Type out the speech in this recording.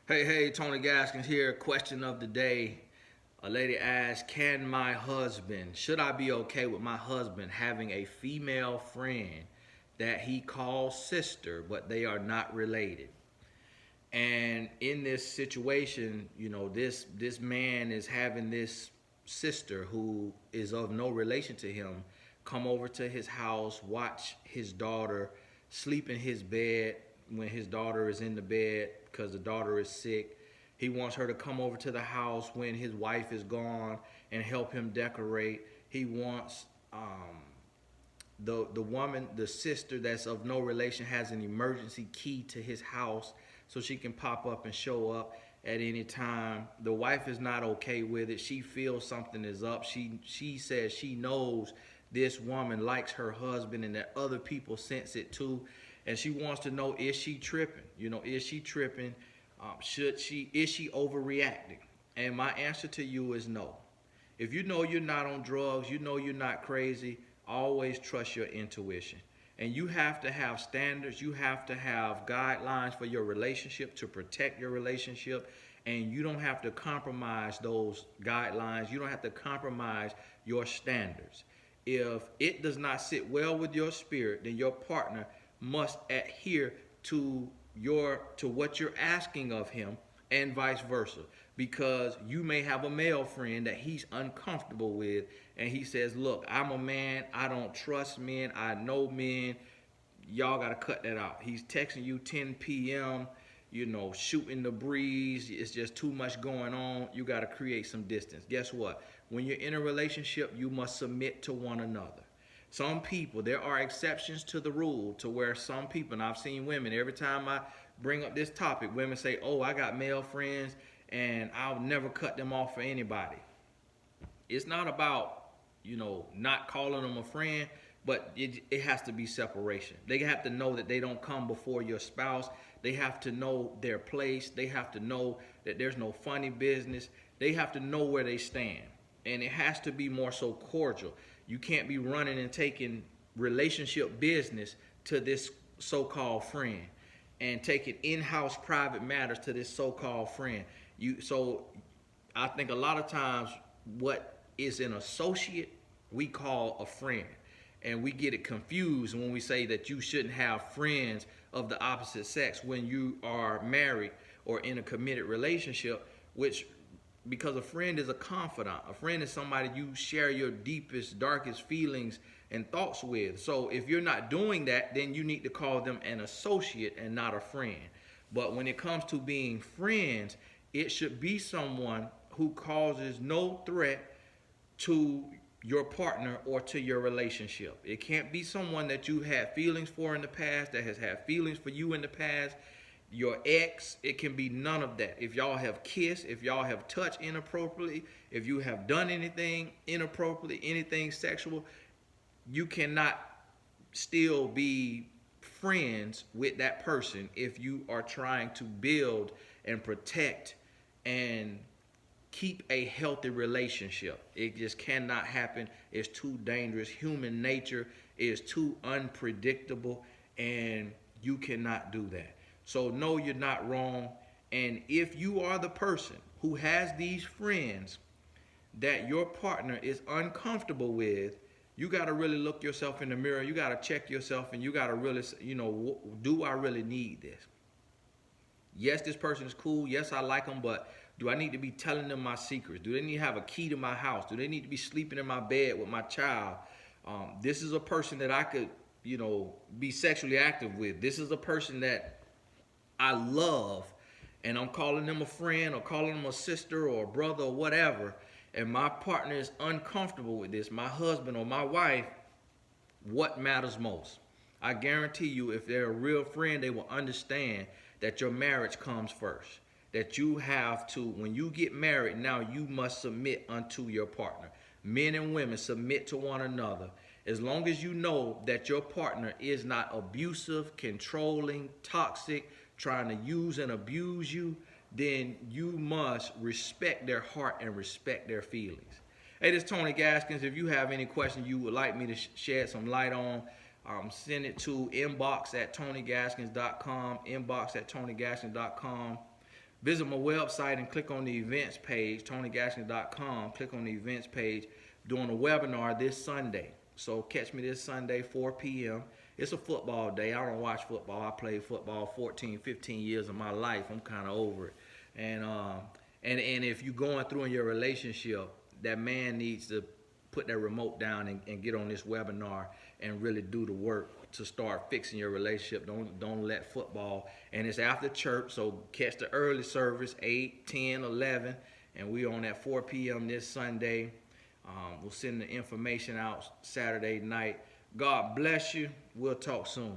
Hey, Tony Gaskins here. Question of the day. A lady asked, should I be okay with my husband having a female friend that he calls sister, but they are not related? And in this situation, this man is having this sister who is of no relation to him come over to his house, watch his daughter sleep in his bed when his daughter is in the bed because the daughter is sick. He wants her to come over to the house when his wife is gone and help him decorate. He wants the woman, the sister that's of no relation, has an emergency key to his house so she can pop up and show up at any time. The wife is not okay with it. She feels something is up. She says she knows this woman likes her husband and that other people sense it too. And she wants to know, is she tripping? Is she tripping? Is she overreacting? And my answer to you is no. If you know you're not on drugs, you know you're not crazy, always trust your intuition. And you have to have standards, you have to have guidelines for your relationship to protect your relationship. And you don't have to compromise those guidelines, you don't have to compromise your standards. If it does not sit well with your spirit, then your partner must adhere to what you're asking of him, and vice versa, because you may have a male friend that he's uncomfortable with, and he says, look, I'm a man, I don't trust men, I know men, y'all got to cut that out. He's texting you 10 p.m., shooting the breeze. It's just too much going on. You got to create some distance. Guess what? When you're in a relationship, you must submit to one another. Some people, there are exceptions to the rule, to where some people, and I've seen women, every time I bring up this topic, women say, oh, I got male friends and I'll never cut them off for anybody. It's not about, not calling them a friend, but it has to be separation. They have to know that they don't come before your spouse. They have to know their place. They have to know that there's no funny business. They have to know where they stand. And it has to be more so cordial. You can't be running and taking relationship business to this so-called friend and taking in-house private matters to this so-called friend. So I think a lot of times what is an associate we call a friend. And we get it confused when we say that you shouldn't have friends of the opposite sex when you are married or in a committed relationship, which, because a friend is a confidant. A friend is somebody you share your deepest, darkest feelings and thoughts with. So if you're not doing that, then you need to call them an associate and not a friend. But when it comes to being friends, it should be someone who causes no threat to your partner or to your relationship. It can't be someone that you had feelings for in the past, that has had feelings for you in the past, your ex. It can be none of that. If y'all have kissed, if y'all have touched inappropriately, if you have done anything inappropriately, anything sexual, you cannot still be friends with that person if you are trying to build and protect and keep a healthy relationship. It just cannot happen. It's too dangerous. Human nature is too unpredictable, and you cannot do that. So no, you're not wrong. And if you are the person who has these friends that your partner is uncomfortable with, you got to really look yourself in the mirror. You got to check yourself, and you got to really, do I really need this? Yes, this person is cool. Yes, I like them, but do I need to be telling them my secrets? Do they need to have a key to my house? Do they need to be sleeping in my bed with my child? This is a person that I could, be sexually active with. This is a person that I love, and I'm calling them a friend or calling them a sister or a brother or whatever, and my partner is uncomfortable with this, my husband or my wife. What matters most? I guarantee you, if they're a real friend, they will understand that your marriage comes first. That you have to, when you get married, now you must submit unto your partner. Men and women, submit to one another. As long as you know that your partner is not abusive, controlling, toxic, trying to use and abuse you, then you must respect their heart and respect their feelings. Hey, this is Tony Gaskins. If you have any questions you would like me to shed some light on, send it to inbox@tonygaskins.com, inbox@tonygaskins.com. Visit my website and click on the events page, TonyGashner.com. Click on the events page. Doing a webinar this Sunday. So catch me this Sunday, 4 p.m. It's a football day. I don't watch football. I played football 14, 15 years of my life. I'm kind of over it. And if you're going through in your relationship, that man needs to put that remote down and get on this webinar and really do the work to start fixing your relationship. Don't let football. And it's after church, so catch the early service, 8, 10, 11, and we on at 4 p.m. this Sunday. We'll send the information out Saturday night. God bless you. We'll talk soon.